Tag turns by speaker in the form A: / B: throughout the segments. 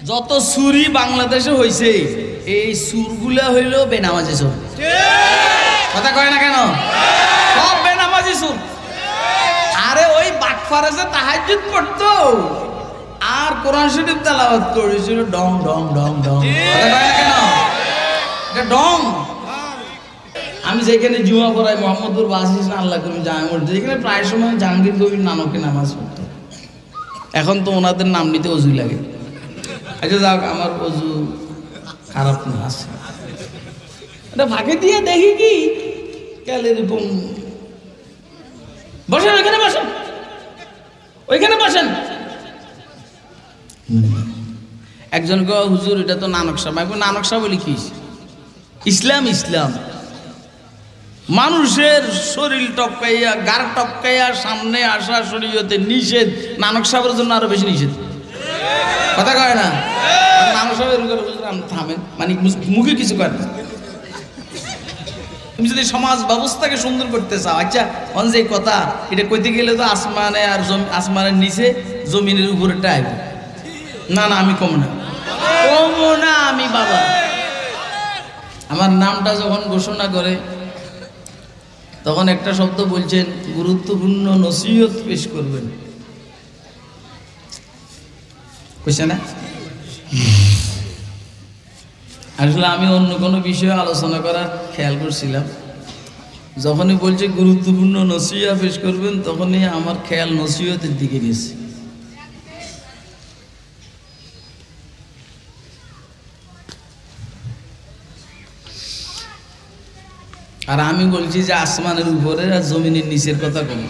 A: যত চুরি বাংলাদেশে হয়েছে এই সুরগুলা হইল বেনামাজি সুর। কথা কয় না কেন? সব বেনামাজি সুর। আরে ওই বাটফারে যে তাহাজ্জুদ পড়তো আর কোরআন শরীফ তেলাওয়াত করেছিল ডং ডং ডং ডং। কথা কয় না কেন? এটা ডং। আমি যেখানে জুমা পড়াই মোহাম্মদপুর বাসিস না আল্লাহ করিম জামে মসজিদ, যেখানে প্রায় সময় জাহাঙ্গীর কবির নানকে নামাজ পড়তো। এখন তো ওনাদের নাম নিতে অজু লাগে। আচ্ছা যাক, আমার অজু খারাপ না আছে, এটা ফাঁকে দিয়ে দেখি কি কেন এরকম। বসেন ওইখানে, বসেন ওইখানে বসেন। একজন কে হুজুর এটা তো নানক সাহেব। আমি নানক সাহেব বলি কি? ইসলাম ইসলাম মানুষের শরীর টপকাইয়া গার টপকাইয়া সামনে আসা শরীয়তে নিষেধ, নানক সাহেবের জন্য আরো বেশি নিষেধ। কথা কয় না? নানক সাহেবের থামেন মানে মুখে কিছু করেন। তুমি যদি সমাজ ব্যবস্থাকে সুন্দর করতে চাও, আচ্ছা যে কথা এটা কইতে গেলে তো আসমানে আর আসমানের নিচে জমিনের উপরে টাইপ। না না আমি কম না, কম না আমি। বাবা আমার নামটা যখন ঘোষণা করে তখন একটা শব্দ বলছেন, গুরুত্বপূর্ণ নসিহত পেশ করবেন। বুঝছে না? আসলে আমি অন্য কোনো বিষয়ে আলোচনা করার খেয়াল করছিলাম, যখনই বলছে গুরুত্বপূর্ণ নসিহত পেশ করবেন তখনই আমার খেয়াল নসিহতের দিকে গেছে। আর আমি বলছি যে আসমানের উপরে আর জমিনের নিচের কথা কম।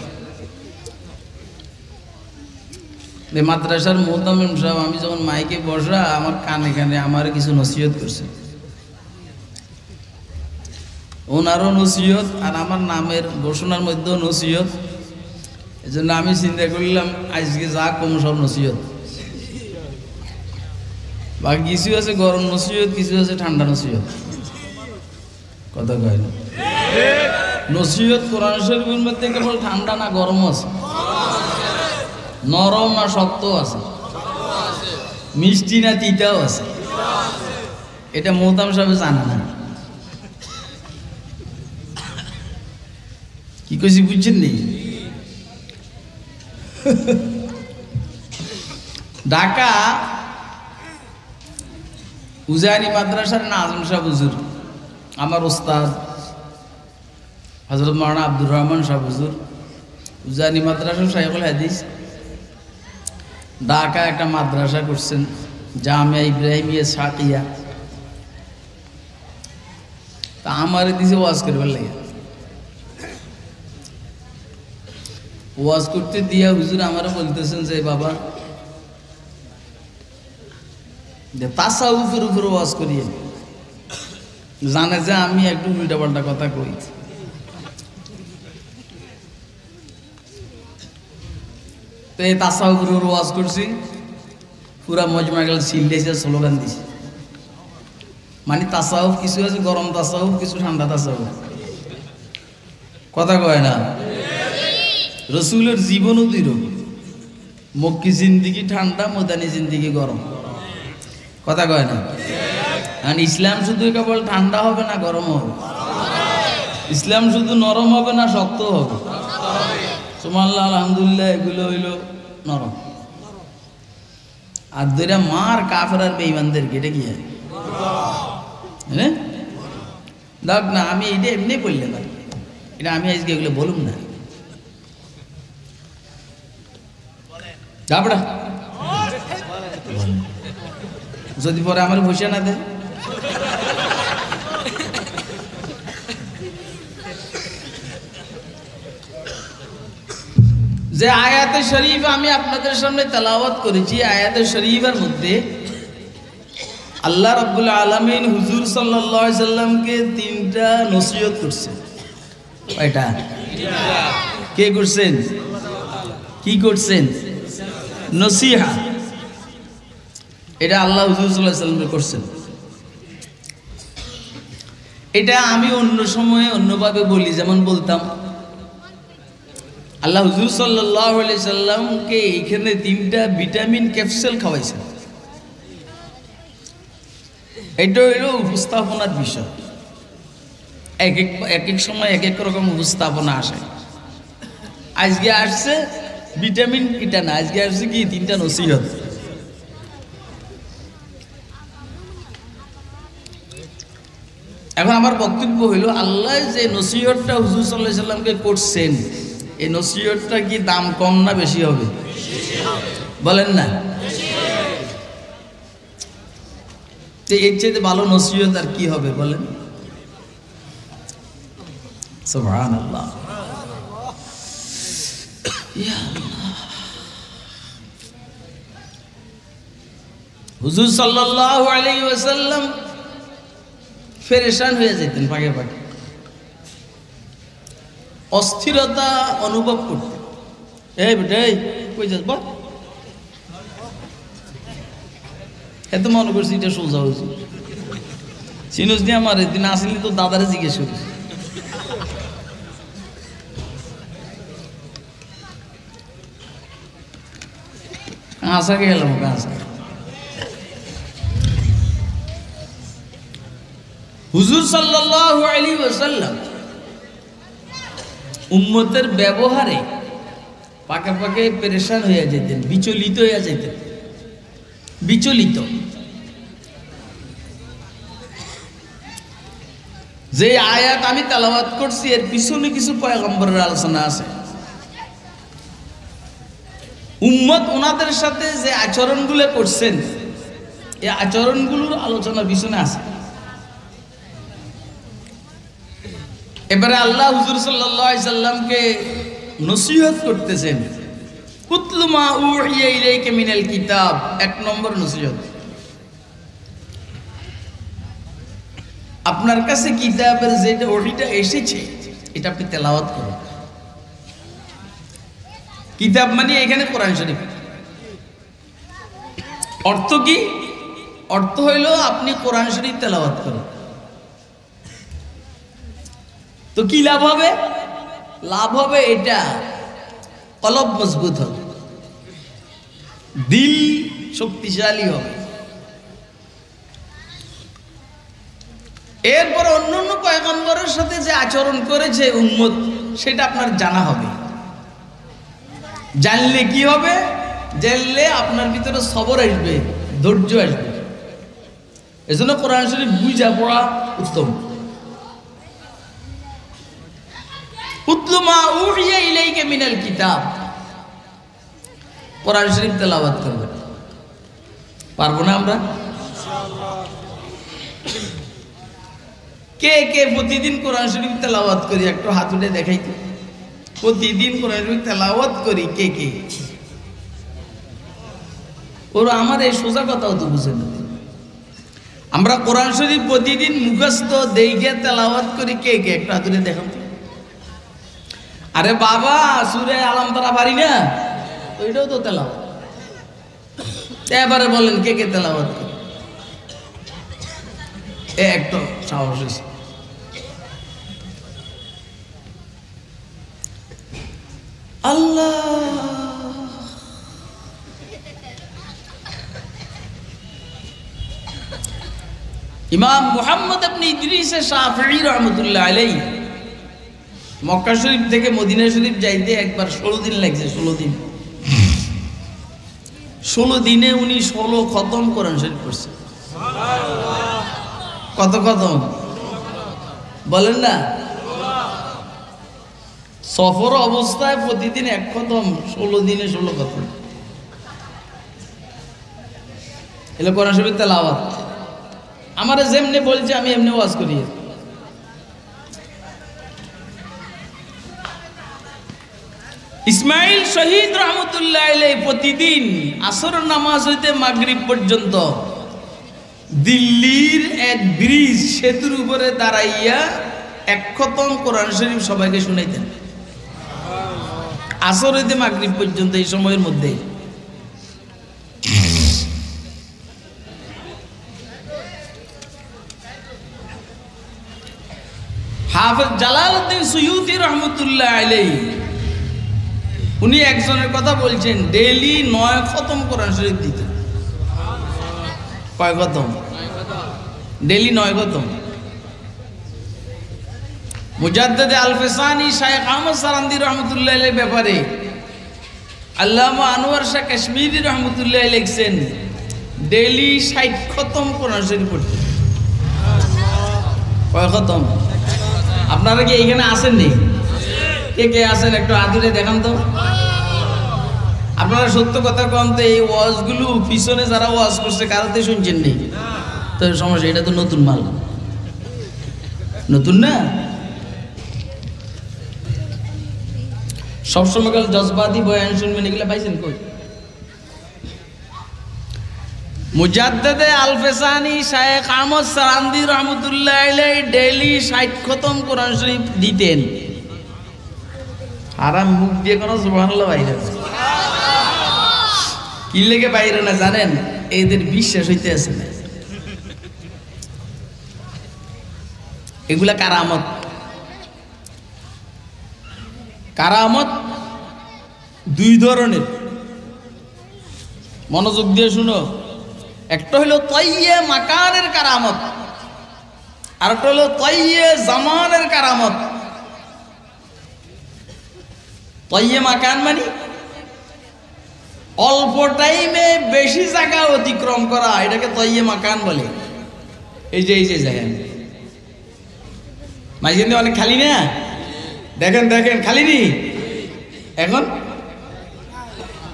A: মাদ্রাসার মোহতামিম সাহেব আমি যখন মাইকে বসা আমার কানে কানে আমার কিছু নসিহত করছে, ওনারও নসিহত আর আমার নামের ঘোষণার মধ্যেও নসিহত। এই জন্য আমি চিন্তা করলাম আজকে যা কম সব নসিহত। বা কিছু আছে গরম নসিহত, কিছু আছে ঠান্ডা নসিহত। কথা কয় না? নসিহত কোরআন শরীফের মধ্যে কেবল ঠান্ডা না গরম আছে, নরম না শক্ত আছে, মিষ্টি না তিতাও আছে। এটা মোহতাম সাহেব জানে না। কি কইছি বুঝছেন নি? ঢাকা উজানি মাদ্রাসার না আজম শাহ হুজুর, আমার ওস্তাদ হযরত মাওলানা আব্দুর রহমান শাহ হুজুর, উজানি মাদ্রাসা শাইখুল হাদিস, ঢাকা একটা মাদ্রাসা করছেন, জামিয়া ইব্রাহিমিয়া সাকিয়া। তা আমার দিছে ওয়াজ করবার লাগে। ওয়াজ করতে দিয়া হুজুর আমারও বলতেছেন যে বাবা তাসাউফের উপরে ওয়াজ করিয়ে, জানে যে আমি একটু উল্টা পাল্টা কথা কই। তো এই তাসাউফের উপরে ওয়াজ করছি, পুরা মজমা গেল সিল্লেছে, স্লোগান দিছে। মানে তাসাউফ কিছু আছে গরম তাসাউফ, কিছু ঠান্ডা তাসাউফ। কথা কয় না? রসুলের জীবনও দুইরকম, মক্কি জিন্দিগি ঠান্ডা, মদানি জিন্দিগি গরম। কথা কয় না? আর ইসলাম শুধু কেবল ঠান্ডা হবে না গরম হবে, ইসলাম শুধু নরম হবে না শক্ত হবে। সুবহানাল্লাহ আলহামদুলিল্লাহ এগুলো হইল নরম। আর দুইটা মার কাফের আর বেঈমানদেরকে, এটা কি হয়? হ্যাঁ দেখ না, আমি এটা এমনি বললে না, এটা আমি আজকে এগুলো বলুম না। যাবড়া যদি পরে আমার বসে না দেয়। যে আয়াতে শরীফ আমি আপনাদের সামনে তেলাওয়াত করেছি, আয়াতে শরীফের মধ্যে আল্লাহ রাব্বুল আলামিন হুজুর সাল্লাল্লাহু আলাইহি সাল্লামকে তিনটা নসিহত করছেন। কয়টা? কে করছেন? কি করছেন? নসিহা। এটা আল্লাহ হুজুর সাল্লাল্লাহু আলাইহি সাল্লামকে করছেন। এটা আমি অন্য সময়ে অন্যভাবে বলি, যেমন বলতাম আল্লাহ হুজুর সাল্লাল্লাহু আলাইহি সাল্লামকে এখানে তিনটা ভিটামিন ক্যাপসুল খাওয়াইছেন। এটা হইল উপস্থাপনার বিষয়। এক এক সময় এক এক রকম উপস্থাপনা আসে। আজকে আসছে ভিটামিন এটা না, আজকে আসছে কি 3টা নসিহত। এখন আমার বক্তব্য হইল, আল্লাহ যে নসিহতটা হুজুর সাল্লাল্লাহু আলাইহি সাল্লামকে করছেন, এই নসিহতটা কি দাম কম না বেশি হবে? বলেন না। এর চাইতে ভালো নসিহত আর কি হবে বলেন? সুবহানাল্লাহ। ইয়া আল্লাহ। হুজুর সাল্লাল্লাহু আলাইহি ওয়াসাল্লাম পেরেশান হয়ে যেতেন, ভাগে ভাগে অস্থিরতা অনুভব করতেন। এই বেটা এই কই যাস বল, এত মনে করছি এটা সোজা হয়েছে চিনুস দিয়ে আমার দিন আসলি তো দাদারে জিজ্ঞেস করিস। আশাকে গেলাম আশা। হুজুর সাল্লাল্লাহু আলাইহি ওয়াসাল্লাম উম্মতের ব্যবহারে পাকে পাকে পেরেশান হয়ে যেতেন, বিচলিত হয়ে যেতেন, বিচলিত। যে আয়াত আমি তেলাওয়াত করছি এর পিছনে কিছু পয়গম্বরের আলোচনা আছে। উম্মত ওনাদের সাথে যে আচরণগুলো করছেন এই আচরণগুলোর আলোচনা পিছনে আছে। এবারে আল্লাহ হুজুর সাল্লাল্লাহু আলাইহি সাল্লামকে নসিহত করতেছেন, উতলু মা উহিয়া ইলাইকা মিনাল কিতাব। 1 নম্বর নসিহত, আপনার কাছে কিতাবের যেটা ওহিটা এসেছে এটা আপনি তেলাওয়াত করুন। কিতাব মানে এখানে কোরআন শরীফ। অর্থ কি? অর্থ হইল আপনি কোরআন শরীফ তেলাওয়াত করুন। তো কি লাভ হবে? লাভ হবে এটা, কলব মজবুত হবে, দিল শক্তিশালী হবে। এরপর অন্যান্য পয়গম্বরের সাথে যে আচরণ করেছে উম্মত সেটা আপনার জানা হবে। জানলে কি হবে? জানলে আপনার ভিতরে সবর আসবে, ধৈর্য আসবে। এজন্য কোরআন শরীফ বুঝা পড়া উত্তম। উতলু মা উহিয়া ইলাইকা মিনাল কিতাব, কোরআন শরীফ তেলাওয়াত করবে। পারবো না আমরা? কে কে প্রতিদিন কোরআন শরীফ তেলাওয়াত করি? একটু হাত উঠে দেখাই তো। প্রতিদিন কোরআন শরীফ তেলাওয়াত করি কে কে? ওরা আমার এই সোজা কথাও তো বুঝে না। আমরা কোরআন শরীফ প্রতিদিন মুখস্থ দেখে তেলাওয়াত করি কে কে? একটু হাত উঠে দেখান তো। আরে বাবা, সূরা আলাম তারা পারি না, ওইটাও তো তেলাওয়াত। এবারে বলেন কে কে তেলাওয়াত করে? একটু সাহস হয়েছে। আল্লাহ ইমাম মুহাম্মদ ইবনে ইদ্রিস শাফিঈ রাহমাতুল্লাহ আলাইহি মক্কা শরীফ থেকে মদিনা শরীফ যাইতে একবার 16 দিন লাগছে। 16 দিন, 16 দিনে উনি 16 খতম কোরআন শরীফ পড়ছেন। কত খতম বলেন না? সফর অবস্থায় প্রতিদিন 1 খতম, 16 দিনে 16 খতম। এলো কোরআন শরীফ তেলাওয়াত। আমারে যেমনি বলছে আমি এমনি ওয়াজ করি। ইসমাইল শহীদ রহমতুল্লাহ আলাইহি প্রতিদিন আসর নামাজ হইতে মাগরিব পর্যন্ত দিল্লির এক ব্রিজ সেতুর উপরে দাঁড়াইয়া 1 খতম কোরআন শরীফ সবাইকে শুনাইতেন। আসর হইতে মাগরিব পর্যন্ত এই সময়ের মধ্যে। হাফেজ জালালউদ্দিন সুয়ুতি রহমতুল্লাহ আলাইহি উনি একজনের কথা বলছেন, ডেইলি 9 খতম কোরআন শরীফ দিতেন। কয় খতম? ডেলি 9 খতম। মুজাদ্দিদ আল-ফিসানি শাইখ আহমদ সারান্দি রহমতুল্লাহ আলাইহির ব্যাপারে আল্লামা আনোয়ার শাহ কাশ্মীরি রহমতুল্লাহ আলাইহি লিখছেন ডেলি 60 খতম কোরআন শরীফ পড়তে। কয় খতম? আপনারা কি এইখানে আসেন নি? কে কে আসেন একটু আদুরে দেখান তো। আপনারা সত্য কথা কন তো, এই ওয়াজগুলো পিছনে যারা ওয়াজ করছে কারোতে শুনছেন নি? তো সমস্যা, এটা তো নতুন মাল, নতুন না। সবসময় কাল জজবাতি বয়ান শুনবেন, এগুলো পাইছেন কই? মুজাদ্দিদ আল-ফিসানি শাইখ আহমদ সারান্দি রহমতুল্লাহ আলাইহি ডেইলি 60 খতম কোরআন শরীফ দিতেন। আরাম মুখ দিয়ে কোনো সুবহানাল্লাহ বাইরে কি লেগে বাইরে না জানেন? এদের বিশ্বাস হইতে আছে না। এগুলা কারামত। কারামত দুই ধরনের, মনোযোগ দিয়ে শুনো। একটা হলো তয়্য়ে মাকানের কারামত, আর একটা হলো তয়্য়ে জামানের কারামত। তয়্য়ে মাকান মানে অল্প টাইমে বেশি জায়গা অতিক্রম করা, এটাকে তয়্য়ে মাকান বলে। এই যে দেখেন মাঝখানে অনেক খালি না, দেখেন দেখেন খালি নি, এখন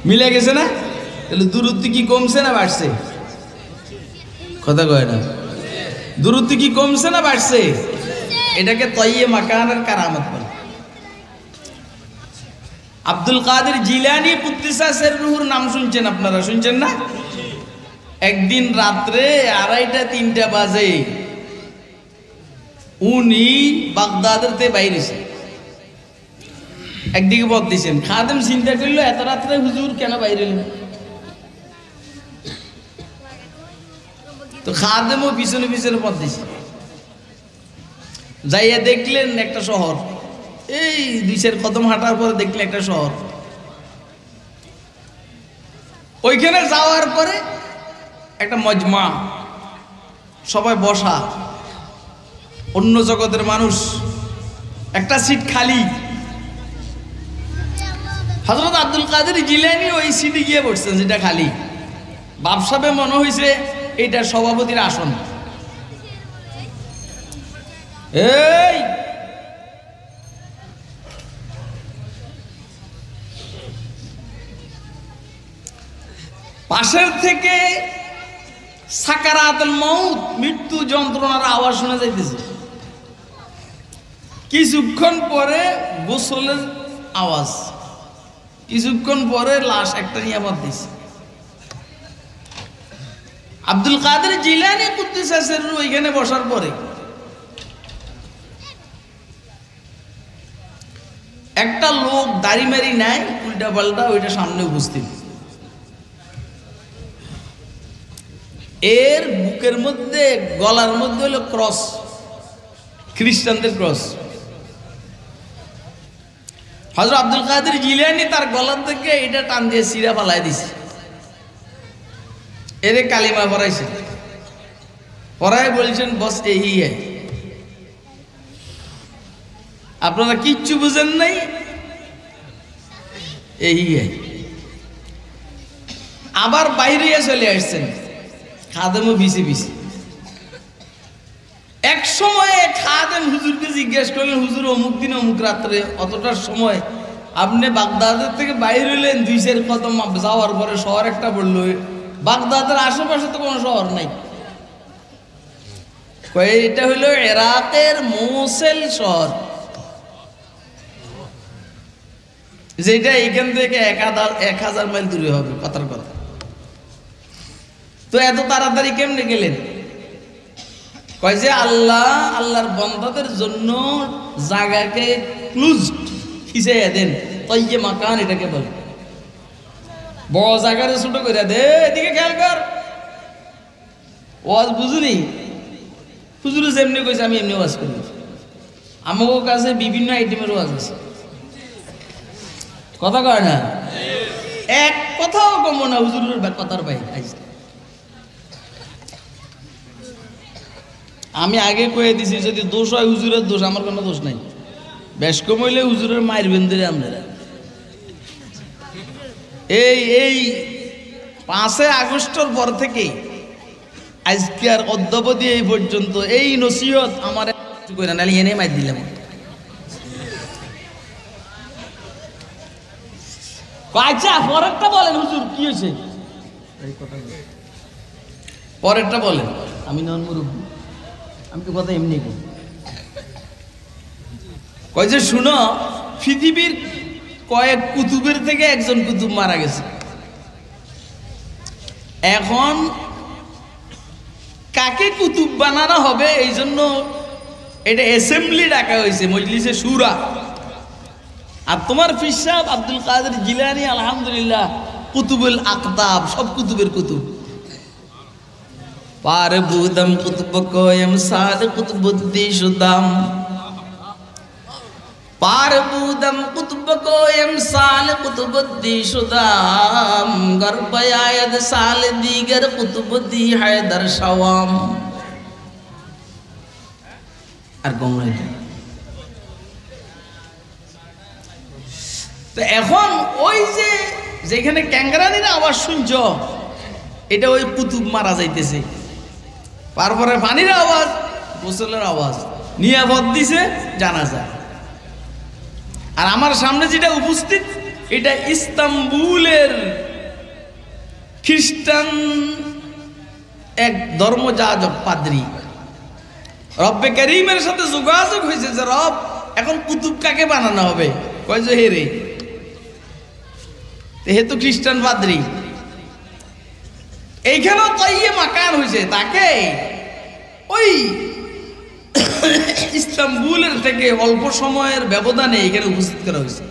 A: মিলে গেছে না? তাহলে দূরত্ব কি কমছে না বাড়ছে? কথা কয় না। দূরত্ব কি কমছে না বাড়ছে? এটাকে তয়্য়ে মাকানের কারামত বলে। আব্দুল কাদের জিলানী কুদ্দিসা সিররুহুর নাম শুনছেন আপনারা? শুনছেন না? একদিন রাত্রে 2:30-3টা বাজে উনি বাগদাদের তে বাইরেছে, একদিকে পথ দিয়েছেন। খাদেম চিন্তা করলো এত রাত্রে হুজুর কেন বাইরে এলেন? তো খাদেমও পিছনে পিছনে পথ দিয়েছে। যাইয়া দেখলেন একটা শহর, এই 2 কদম হাঁটার পরে দেখলেন একটা শহর। ওইখানে যাওয়ার পরে একটা মজমা, সবাই বসা, অন্য জগতের মানুষ, একটা সিট খালি। হযরত আব্দুল কাদের জিলানী ওই সিটে গিয়ে বসছেন যেটা খালি। বাপসাবে মনে হয়েছে এইটা সভাপতির আসন। এই পাশের থেকে সাকারাতুল মউত, মৃত্যু যন্ত্রণার আওয়াজ শোনা যাইতেছে। কিছুক্ষণ পরে গোসলের আওয়াজ, কিছুক্ষণ পরে লাশ একটা নিয়ে আবার দিছে। আব্দুল কাদের জিলানী কুদ্দিসা সিররুহু ওইখানে বসার পরে একটা লোক দাড়ি মারি নাই, উল্টা পাল্টা, ওইটা সামনে উপস্থিত। এর বুকের মধ্যে, গলার মধ্যে হলো ক্রস, খ্রিস্টানদের ক্রস। হযরত আব্দুল কাদের জিলানী তার গলার থেকে এটা টান দিয়ে সিরা ফালাই দিছে। এরে কালিমা পড়াইছে, পড়ায় বলছেন বস এই আপনারা কিচ্ছু বুঝেন নাই, এই আবার বাইরে চলে আসছেন। খাদেমও বিছে বিছে। এক সময়ে খাদেম হুজুরকে জিজ্ঞেস করলেন, হুজুর অমুক দিন অমুক রাত্রে অতটার সময় আপনি বাগদাদের থেকে বাইরে হলেন, 2 কদম যাওয়ার পরে শহর একটা পড়লো। বাগদাদের আশেপাশে তো কোনো শহর নাই। এটা হলো ইরাকের মোসেল শহর, যেটা এখান থেকে 1000 মাইল দূরে হবে, কথার কথা। তো এত তাড়াতাড়ি কেমনে গেলেন? কয় যে আল্লাহর বান্দাদের জন্য জায়গাকে ক্লোজড খিচাইয়া দেন, তয়্য়ে মাকান এটাকে বলে। বড় জায়গারে ছোট করে দে, এদিকে খেয়াল কর। ওয়াজ বুঝুনি? হুজুরে যেমনি কইছে আমি এমনি ওয়াজ করি। আমার কাছে বিভিন্ন আইটেমের ওয়াজ আছে, কথা কয় না, এক কথাও কম না হুজুরের কথার বাইরে। আমি আগে কয়ে দিছি যদি দোষ হয় হুজুরের দোষ, আমার কোনো দোষ নাই। বেশ কম হইলে হুজুরের মায়ের বেন্দিরে আপনারা এই 5 আগস্টের পর থেকে আজকে আর অদ্যাবধি এই পর্যন্ত এই নসিহত আমার করে নালি এনে মাই দিলাম। আচ্ছা পরেরটা বলেন হুজুর কি হয়েছে, পরেরটা বলেন। আমি নন মুরব্বী, আমি তো কথা এমনি কই যে শুনো, পৃথিবীর কয়েক কুতুবের থেকে একজন কুতুব মারা গেছে। এখন কাকে কুতুব বানানো হবে এই জন্য এটা অ্যাসেম্বলি ডাকা হয়েছে, মজলিসে শুরা। আর তোমার পীর সাহেব আব্দুল কাদের জিলানী আলহামদুলিল্লাহ কুতুবুল আকতাব, সব কুতুবের কুতুব। পার বুদম কুতুব কোয়ম সাদ কুতুবুদ্দি সুদাম, পার বুদম কুতুব কোয়ম সাল কুতুবুদ্দি সুদাম, গর্বয়াদ সাল দিগর কুতুবুদ্দি হায়দার শাওয়াম। আর গঙ্গাই তো এখন ওই যে যেখানে ক্যাঙ্গারানির আওয়াজ শুনছ এটা ওই কুতুব মারা যাইতেছে, তারপরে পানির আওয়াজ, গোসলের আওয়াজ, নিয়াবত দিছে জানাজা। আর আমার সামনে যেটা উপস্থিত এটা ইস্তাম্বুলের খ্রিস্টান এক ধর্মযাজক পাদ্রী। রব্বে করিমের সাথে যোগাযোগ হয়েছে যে রব এখন কুতুব কাকে বানানো হবে, কয় যে হে রে, হে তো খ্রিস্টান পাদ্রী। এইখানেও তাইয়ে মাকান হয়েছে, তাকে ওই ইস্তাম্বুলের থেকে অল্প সময়ের ব্যবধানে এখানে উপস্থিত করা হয়েছে।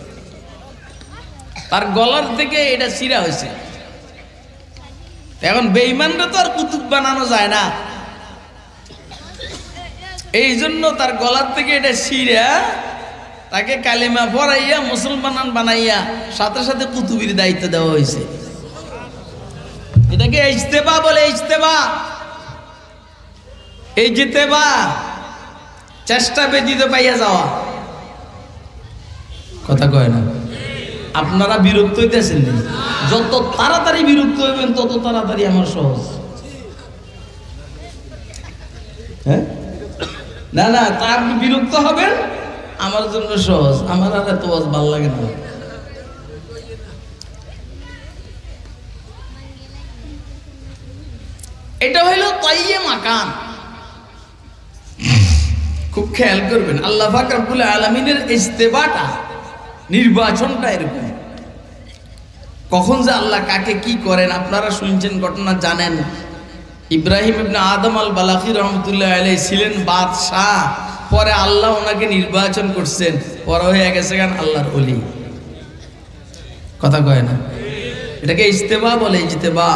A: তার গলার থেকে এটা ছিঁড়া হয়েছে। এখন বেঈমানরা তো আর কুতুব বানানো যায় না, এই জন্য তার গলার থেকে এটা ছিঁড়া তাকে কালিমা পড়াইয়া মুসলমান বানাইয়া সাথে সাথে কুতুবির দায়িত্ব দেওয়া হয়েছে। এটাকে ইজতেবা বলে, ইজতেবা। এই জিতেবা চেষ্টা ব্যতীত পাইয়া যাওয়া, কথা কয় না। আপনারা বিরক্ত হইতেছেন, যত তাড়াতাড়ি বিরক্ত হইবেন তত তাড়াতাড়ি আমার সহজ। হ্যাঁ না না, তা আপনি বিরক্ত হবেন আমার জন্য সহজ, আমার আর এত ভালো লাগে না। এটা হইল তাইয়ে মাকান। খুব খেয়াল করবেন, আল্লাহ পাক রব্বুল আলামিনের ইজতেবাটা, নির্বাচনটা এরকম। কখন যে আল্লাহ কাকে কি করেন আপনারা শুনছেন, ঘটনা জানেন। ইব্রাহিম ইবনে আদম আল বালাখি রহমতুল্লাহ আলাইহি ছিলেন বাদশাহ, পরে আল্লাহ ওনাকে নির্বাচন করছেন, পরে হয়ে গেছে গান আল্লাহর ওলি। কথা কয় না, এটাকে ইজতেবা বলে, ইজতেবা।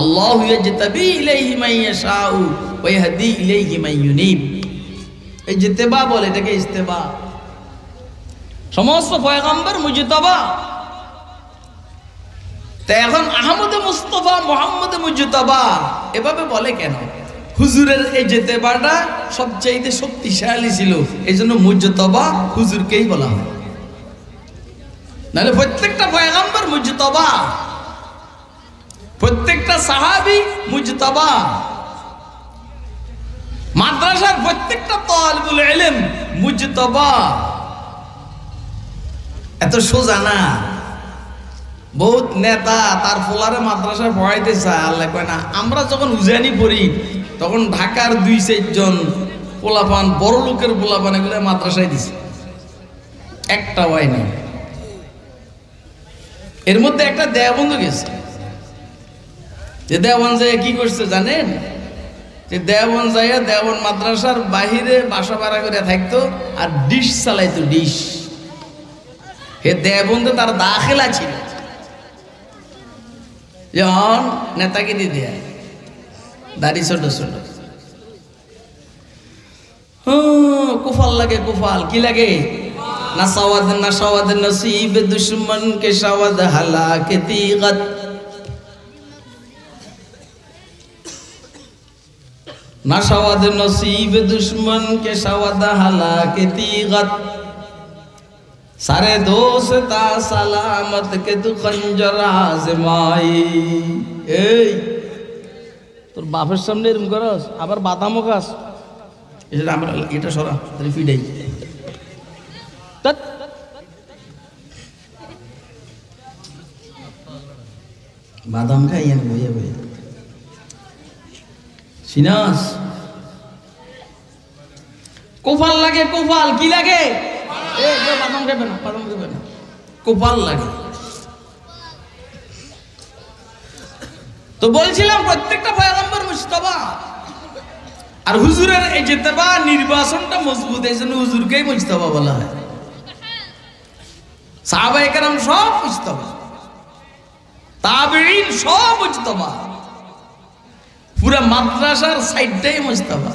A: আল্লাহু ইয়াজতাবি ইলাইহি মান ইয়াশাউ ওয়া ইয়াহদি ইলাইহি মান ইউনিব। এই ইজতেবা বলে, এটাকে ইজতেবা। সমস্ত পয়গম্বর মুজতবা। তা এখন আহমদ মুস্তাফা মুহাম্মদ মুজতবা এভাবে বলে কেন? হুজুরের এই ইজতেবাটা সবচেয়ে শক্তিশালী ছিল, এই জন্য মুজতবা হুজুরকেই বলা হয়। নাহলে প্রত্যেকটা পয়গম্বর মুজতবা, প্রত্যেকটা সাহাবী মুজতবা, মাদ্রাসার প্রত্যেকটা তালিবুল ইলম মুজতবা। এত সোজা না। বহুত নেতা তার ফোলারে মাদ্রাসায় পড়াইতে চায়, আল্লাহ কয় না। আমরা যখন উজানি পড়ি তখন ঢাকার 2-4 জন পোলাপান, বড় লোকের পোলাপান, এগুলো মাদ্রাসায় দিছে, একটা হয় না। এর মধ্যে একটা দেওবন্দ গেছে, যে দেওবন্দ যায় কি করছে জানেন? যে দেওবন্দ যায় দেওবন্দ মাদ্রাসার বাহিরে বাসা ভাড়া করে থাকতো আর ডিশ চালাইতো, ডিশ। হে দেওবন্দ তার দাখিলা ছিল, যখন নেতাগিরি দেয়, দাড়ি ছোট ছোট, কুফাল লাগে, কুফাল কি লাগে? নাসাওয়াদ নাসাওয়াদ নসিব দুশ্মন কে শাওয়াদ হালাকে তিগত। ना शवाद नसीब दुश्मन के शवाद हलाके तीगत सारे दोस्ता सलामत के तू खंजर आजमाई। এই তোর বাপের সামনে এরকম করস আবার বাদামও খাস, এটা আমরা এটা সরা তাহলে ফিডাই বাদাম খাই এনে বইয়া বইয়া সিনাস কোপাল লাগে। কোপাল কি লাগে? বাদাম খাবে না, বাদাম খাবে না, কোপাল লাগে। তো বলছিলাম প্রত্যেকটা পয়গম্বর মুজতবা, আর হুজুরের এই ইজতিবা নির্বাচনটা মজবুত, এই জন্য হুজুরকেই মুজতবা বলা হয়। সাহাবায়ে কেরাম সব মুজতবা, তাবেঈন সব মুজতবা, পুরা মাদ্রাসার সাইডটাই মুজতবা।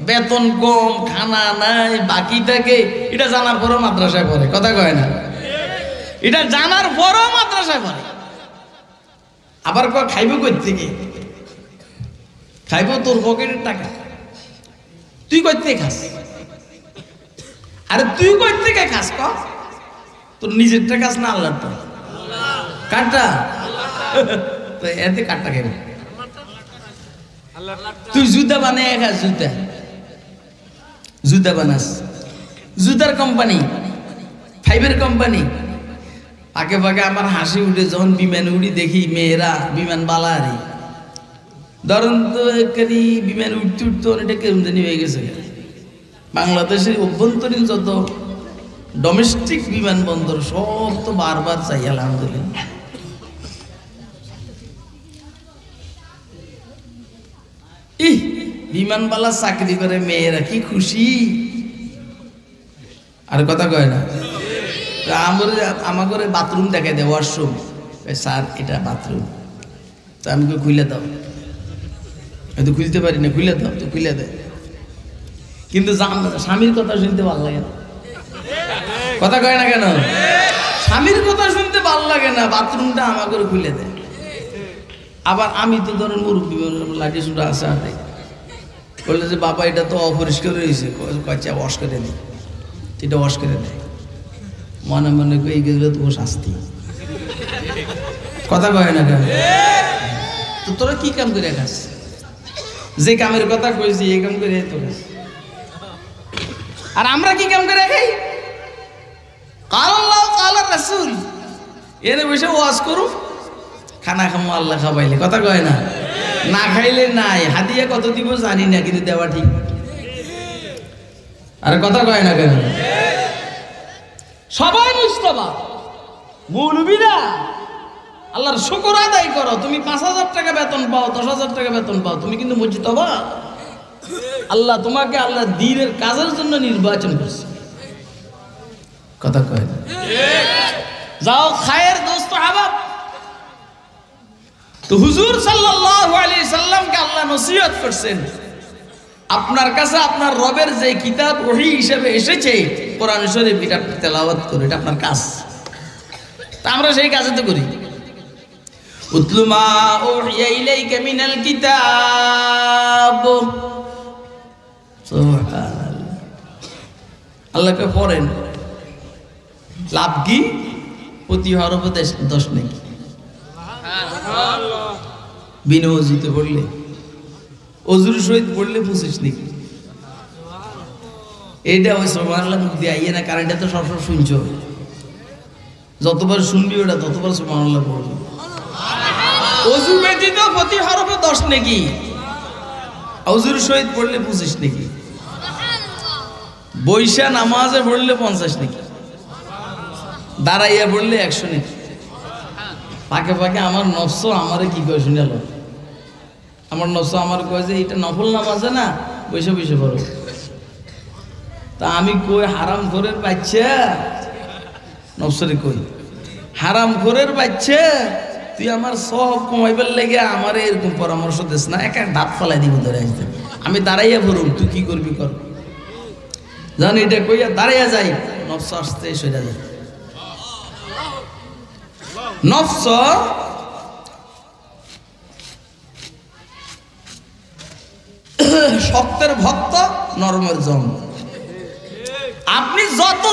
A: বেতন কম, খানা নাই, বাকি থাকে, এটা জানার পরও মাদ্রাসায় পড়ে। কথা কয় না? এটা জানার পরও মাদ্রাসায় পড়ে। আবার খাইব কই থেকে? খাইব তোর পকেটের টাকা, তুই কই থেকে খাস? আরে তুই কই থেকে খাস? ক তোর নিজের টাকা খাস না আল্লাহর টাকা? কারটা? তো এতে কারটা খাইব? তুই জুতা বানায় খাস, জুতা জুতা বানাস, জুতার কোম্পানি, ফাইভের কোম্পানি। আগে ভাগে আমার হাসি উঠে যখন বিমানে উঠি, দেখি মেয়েরা বিমান বালারি ধরুন তো বিমান উঠতে উঠতে অনেকটা কেরম জানি হয়ে গেছে। বাংলাদেশের অভ্যন্তরীণ যত ডোমেস্টিক বিমানবন্দর সব তো বারবার চাই আলহামদুলিল্লাহ। বিমানবালা চাকরি করে মেয়েরা কি খুশি, আর কথা কয় না? আমাকে বাথরুম দেখাই দেয়, ওয়াশরুম। স্যার এটা বাথরুম, তো আমি খুলে দাও, হয়তো খুলতে পারি না, খুলে দাও, তো খুলে দেয়। কিন্তু স্বামীর কথা শুনতে ভালো লাগে না। কথা কয় না কেন? স্বামীর কথা শুনতে ভালো লাগে না, বাথরুমটা আমাকে খুলে দেয়। আবার আমি তো ধরেন মুরব্বী লাঠি সুটা আছে হাতে, বললে যে বাবা এটা তো অপরিষ্কার হয়েছে, কয়েছে ওয়াশ করে দিই, এটা ওয়াশ করে দেয়। মনে মনে এইগুলো তো শাস্তি। কথা কয় না কেন? তো তোরা কি কাম করে খাস? যে কামের কথা কইছি এই কাম করে তো খাস। আর আমরা কি কাম করে খাই? কাল আল্লাহ কাল রাসূল, এনে বসে ওয়াজ করুন, খানা খামো আল্লাহ খাবাইলে। কথা কয় না? না খাইলে নাই, হাদিয়া কত দিব জানি না, কিন্তু দেওয়া ঠিক। আর কথা কয় না কেন? সবাই মুজতবা। মৌলবীরা আল্লাহর শুকর আদায় করো, তুমি ৫,০০০ টাকা বেতন পাও, ১০,০০০ টাকা বেতন পাও, তুমি কিন্তু মুজতবা। আল্লাহ তোমাকে আল্লাহ দ্বীনের কাজের জন্য নির্বাচন করছে। কথা কয় না? যাও খায়ের দোস্ত হাবাব। তো হুজুর সাল্লাল্লাহু আলাইহি সাল্লামকে আল্লাহ নসিহত করছেন, আপনার কাছে আপনার রবের যে কিতাব ওহী হিসেবে এসেছে কোরআন শরীফ, এটা তেলাওয়াত করো, এটা আপনার কাজ। তা আমরা সেই কাজে তো করি। উতলু মা উহিয়া ইলাইকা মিনাল কিতাব, সুবহানাল্লাহ। আল্লাহকে পড়েন, লাভ কি? প্রতি হরফে 10 নেকি। বিনা অজুতে পড়লে, অজুর সহিত পড়লে 25 নাকি। এইটা ওই সুবহানাল্লাহ মুখ দিয়ে আইয়ে না, কারণ এটা তো সবসময় শুনছো, যতবার শুনবি ওটা ততবার সুবহানাল্লাহ পড়বি। অজু ব্যতীত প্রতি হরফে 10 নাকি, অজুর সহিত পড়লে 25 নাকি, বৈশা নামাজে পড়লে 50 নাকি, দাঁড়াইয়া পড়লে 100 নাকি। ফাঁকে ফাঁকে আমার নফস আমারে কি কয় শুনে লো, আমার নফস আমার কয় যে এটা নফল নামাজে না, বৈশা বৈশা পড়ো। তা আমি কই হারাম খোরের বাচ্চা, নফসরে কই হারাম খোরের বাচ্চা, তুই আমার সব কমাইবার লেগে আমার এরকম পরামর্শ দিস না, একা দাঁত ফেলাই দিব ধরে আসতে। আমি দাঁড়াইয়া পড়ুম, তুই কি করবি কর। জানি এটা কইয়া দাঁড়াইয়া যাই, নফস আসতে সইরা যায়। নফস শক্তের ভক্ত, নরমের জম। আপনি যত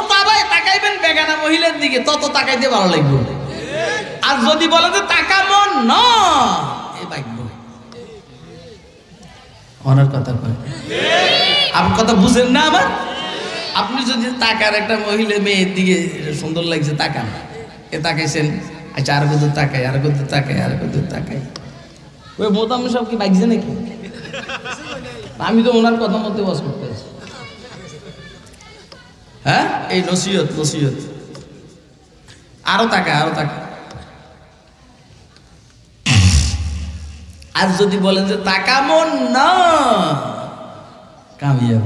A: তাকাইবেন বেগানা মহিলার দিকে তত তাকাইতে ভালো লাগবে। আর যদি বলে যে তাকামো না, এই ভাগ্য অনেক কথা কয়। আপনি কথা বুঝেন না আমার? আপনি যদি তাকার একটা মহিলা মেয়ের দিকে সুন্দর লাগছে, তাকান, এ তাকাইছেন, আচ্ছা আর কত তাকাই, আর কত তাকাই, আর কত তাকাই, ওই বোতাম সব কি বাগছে নাকি? আমি তো ওনার কথা মতো বাস করতে আছি। হ্যাঁ, এই নসিহত নসিহত। আরো তাকায়, আরো তাকায়। আর যদি বলেন যে তাকামন না, কামিয়াব।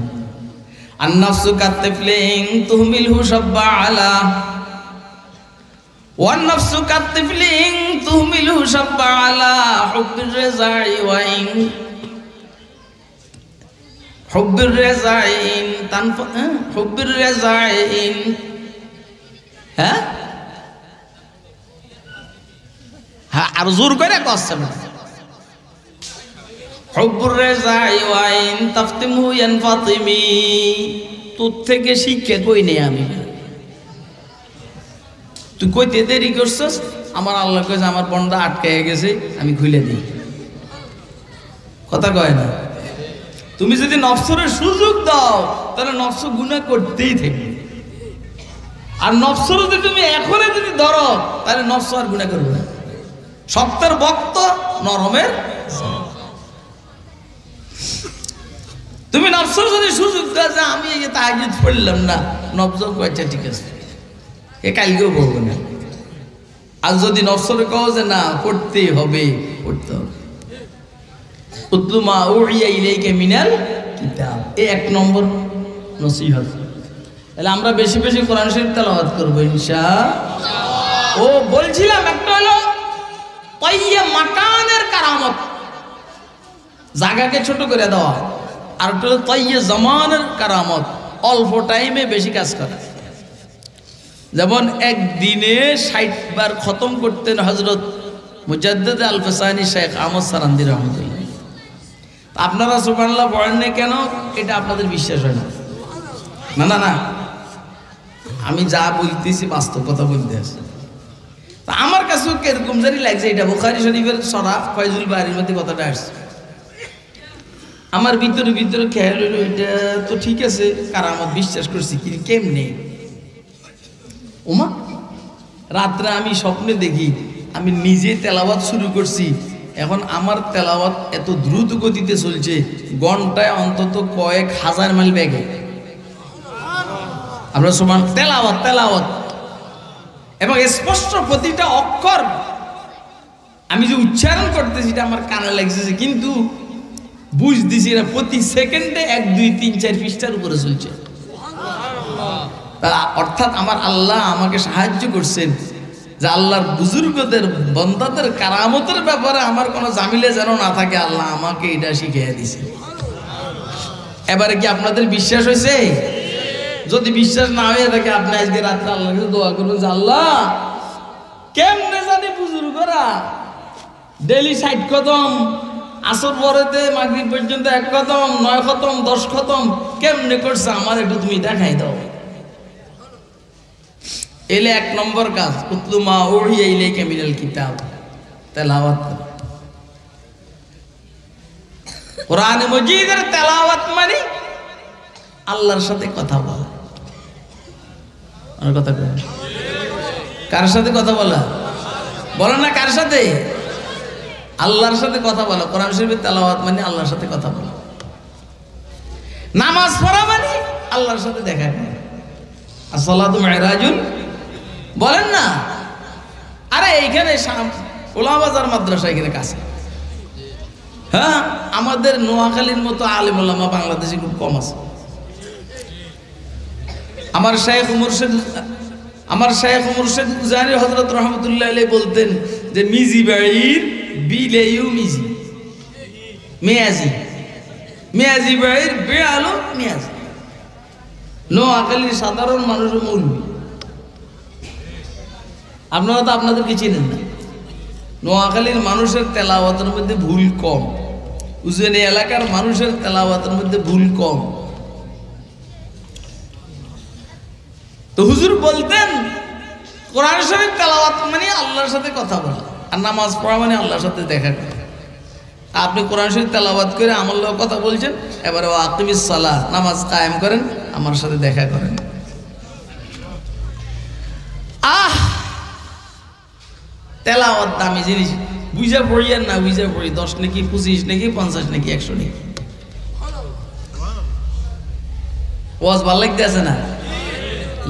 A: আন-নাফসু কাত-তিফলিন তুহমিলহু শাব্বা আলা, ওয়ান-নাফসু কাত-তিফলিন তুহমিলহু শাব্বা আলা হুব্বির রিজাই ওয়া ইন হুব্বির রিজাইন তানফা, হুব্বির রিজাইন। হ্যাঁ হ্যাঁ, আর জোর করে কষ্ট না। হুব্বুর রিজাই ওয়া ইন তাফতিমহু ইয়ানফাতিমি। তোর থেকে শিক্ষা কই নেই আমি। তুই কইতে দেরি করছস, আমার আল্লাহ কইছে আমার বন্ধা আটকায় গেছে, আমি খুলে দিই। কথা কয় না? তুমি যদি নফসের সুযোগ দাও তাহলে নফস গুনাহ করতেই থাকবে। আর নফসের যদি তুমি এখনই যদি ধরো তাহলে নফস আর গুনাহ করবে না। শক্তের ভক্ত, নরমের। তুমি নফসের যদি সুযোগ দাও যে আমি এই যে তাহাজ্জুদ পড়লাম না, নফস কইছে ঠিক আছে, এ কালকেও বলবো না। আর যদি নফসের কও যে না পড়তেই হবে, পড়তে হবে। উতলু মা উহিয়া ইলাইকা মিনাল কিতাব, এই এক নম্বর নসিহত। তাহলে আমরা বেশি বেশি কোরআন শরীফ তেলাওয়াত করব ইনশাআল্লাহ। ও বলছিলাম একটা হলো তাইয়ে মাকানের কারামত, জায়গাকে ছোট করে দেওয়া। আর একটা হলো তাইয়ে জামানের কারামত, অল্প টাইমে বেশি কাজ করা। যেমন একদিনে 60 বার খতম করতেন হযরত মুজাদ্দিদ আল-ফাসানি শেখ আহমদ সারান্দি রহমাতুল্লাহ। আপনারা সুবহানাল্লাহ পড়েন না কেন? এটা আপনাদের বিশ্বাস হয় না। না না না, আমি যা বলতেছি বাস্তব কথা বলতে আছি। তা আমার কাছেও কিরকম জানি লাগছে, এটা বুখারী শরীফের সরাহ ফয়জুল বারীর মধ্যে কথাটা আসছে। আমার ভিতরে ভিতরে খেয়াল হইল এটা তো ঠিক আছে, কারামত বিশ্বাস করছি, কিন্তু কেমনে? ওমা, রাত্রে আমি স্বপ্নে দেখি আমি নিজে তেলাওয়াত শুরু করছি। এখন আমার তেলাওয়াত এত দ্রুত গতিতে চলছে, ঘন্টায় অন্তত কয়েক হাজার মাইল বেগে। আমরা সমান তেলাওয়াত তেলাওয়াত, এবং স্পষ্ট প্রতিটা অক্ষর আমি যে উচ্চারণ করতেছি এটা আমার কানে লাগছে, কিন্তু বুঝতেছি না প্রতি সেকেন্ডে 1, 2, 3, 4 পৃষ্ঠার উপরে চলছে। অর্থাৎ আমার আল্লাহ আমাকে সাহায্য করছেন যে আল্লাহর বুজুর্গদের বন্দাদের কারামতের ব্যাপারে আমার কোনো জামিলে যেন না থাকে, আল্লাহ আমাকে এটা শিখিয়ে দিছে। এবারে কি আপনাদের বিশ্বাস হয়েছে? যদি বিশ্বাস না হয়ে থাকে আপনি আজকে রাত্রে আল্লাহর কাছে দোয়া করবেন যে আল্লাহ কেমনে জানি বুজুর্গরা ডেলি 60 খতম, আসর পরেতে মাগরিব পর্যন্ত 1 খতম, 9 খতম, 10 খতম কেমনে করছে, আমার একটু তুমি দেখাই দাও। এলে 1 নম্বর কাজ, উতলু মা উহিয়া ইলাইকা মিনাল কিতাব, তেলাওয়াত। কোরআন মাজিদের তেলাওয়াত মানে আল্লাহর সাথে কথা বলা। আর কথা বলা কার সাথে কথা বলা? বলেন না কার সাথে? আল্লাহর সাথে কথা বলা। কোরআন শরীফের তেলাওয়াত মানে আল্লাহর সাথে কথা বলা। নামাজ পড়া মানে আল্লাহর সাথে দেখা করা। আসসালাতু মিরাজুন বলেন না? আরে এইখানে ওলামাবাজার মাদ্রাসা এখানে কাছে। হ্যাঁ, আমাদের নোয়াখালীর মতো আলেম ওলামা বাংলাদেশে খুব কম আছে। আমার শেখ মুর্শিদ উজানি হযরত রহমাতুল্লাহ আলাইহি বলতেন যে মিজি বাড়ির বিলেইউ মিজি, মেয়াজি, মেয়াজি বাড়ির বেআলো মেয়াজি। নোয়াখালীর সাধারণ মানুষের মৌলবি। আপনারা তো আপনাদেরকে চিনেন না। নোয়াখালীর মানুষের তেলাওয়াতের মধ্যে ভুল কম, উজনি এলাকার মানুষের তেলাওয়াতের মধ্যে ভুল কম। তো হুজুর বলতেন কোরআন শরীফ তেলাওয়াত মানে আল্লাহর সাথে কথা বলা, আর নামাজ পড়া মানে আল্লাহর সাথে দেখা করা। আপনি কোরআন শরীফ তেলাওয়াত করে আমার লোক কথা বলছেন, এবারে ও আকিমিস সালাহ, নামাজ কায়েম করেন, আমার সাথে দেখা করেন। তেলাওয়াত দামি জিনিস, বুঝা পড়ি আর না বুঝা পড়ি, 10 নাকি 25 নাকি 50 নাকি 100 নাকি। ওয়াজ ভালো লাগতেছে না,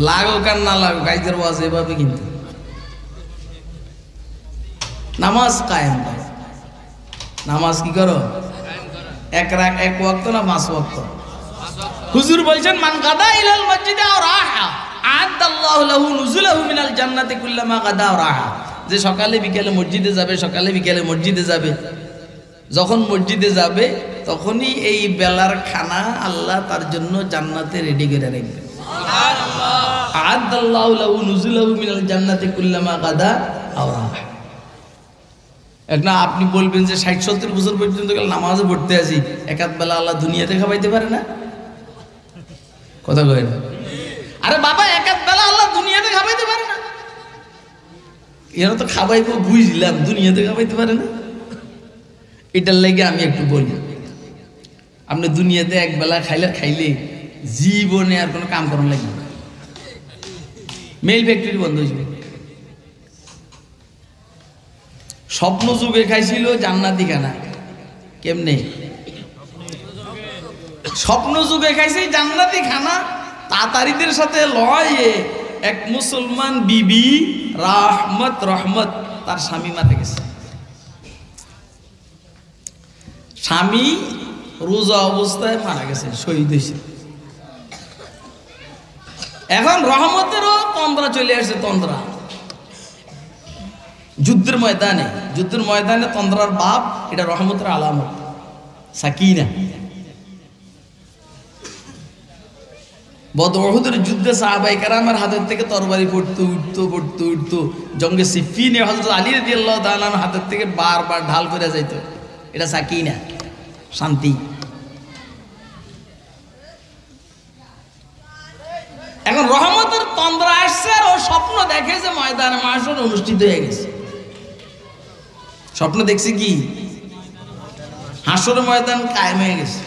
A: লাগুক আর না লাগুক, আজকের ওয়াজ এভাবে। কিন্তু নামাজ কায়েম করো। নামাজ কি করো? এক ওয়াক্ত না 5 ওয়াক্ত? হুজুর বলছেন মান গাদা ইলাল মসজিদে আও রাহা আ'আদাল্লাহু লাহু নুজুলাহু মিনাল জান্নাতি কুল্লামা গাদা আও রাহা। যে সকালে বিকেলে মসজিদে যাবে, সকালে বিকেলে মসজিদে যাবে, যখন মসজিদে যাবে তখনই এই বেলার খানা আল্লাহ তার জন্য জান্নাতে রেডি করে রাখবে। সুবহানাল্লাহ। আ'আদাল্লাহু লাহু নুজুলাহু মিনাল জান্নাতি কুল্লামা গাদা আও রাহা। না আপনি বলবেন যে 60-70 বছর পর্যন্ত নামাজে পড়তে আছি, একাত বেলা আল্লাহ দুনিয়াতে খাওয়াইতে পারে না? কথা কয় না? আরে বাবা, একাত বেলা আল্লাহ দুনিয়াতে খাওয়াইতে পারে না? এরা তো খাওয়াইবো বুঝলাম, দুনিয়াতে খাওয়াইতে পারে না। এটার লাগে আমি একটু বলি, আপনি দুনিয়াতে এক বেলা খাইলে জীবনে আর কোনো কাম করার লাগবে না। মেল ফ্যাক্টরি বন্ধ হয়েছিল। স্বপ্ন যুগে খাইছিল জান্নাতি খানা। কেমনে? স্বপ্ন যুগে খাইছে জান্নাতি খানা। তাতারিদের সাথে লয়ে এক মুসলমান বিবি রহমত তার স্বামী মারা গেছে। স্বামী রোজা অবস্থায় মারা গেছে, শহীদ হয়েছে। এখন রহমতেরও তন্দ্রা চলে আসছে। তন্দ্রা যুদ্ধের ময়দানে তন্দ্রার বাপ, এটা রহমতের আলামত। সাকিনা বদর যুদ্ধে সাহাবায়ে কেরামের হাতের থেকে তরবারি পড়তো। জঙ্গে সিফিনে হযরত আলী রাদিয়াল্লাহু তাআলা হাতের থেকে বারবার ঢাল করে যাইত। এটা সাকিনা, শান্তি। এখন রহমতের তন্দ্রা আসছে, আর ও স্বপ্ন দেখে যে ময়দানে মাহশর অনুষ্ঠিত হয়ে গেছে। স্বপ্ন দেখছে কি হাসরের ময়দান কায়েম হয়ে গেছে।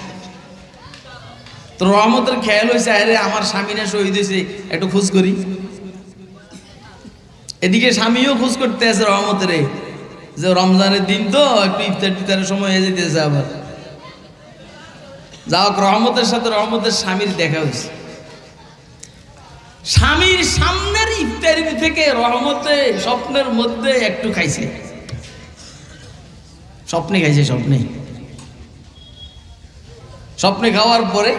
A: তো রহমতের খেয়াল হয়েছে, আরে আমার স্বামীরা শহীদ হয়েছে, একটু খোঁজ করি। এদিকে স্বামীও খোঁজ করতে আছে রহমতের, যে রমজানের দিন তো একটু ইফতারের সময় হয়ে যেতেছে। আবার যাও, রহমতের সাথে রহমতের স্বামীর দেখা হয়েছে। স্বামীর সামনের ইফতারি থেকে রহমতে স্বপ্নের মধ্যে একটু খাইছে। স্বপ্নে খাইছে। স্বপ্নে খাওয়ার পরে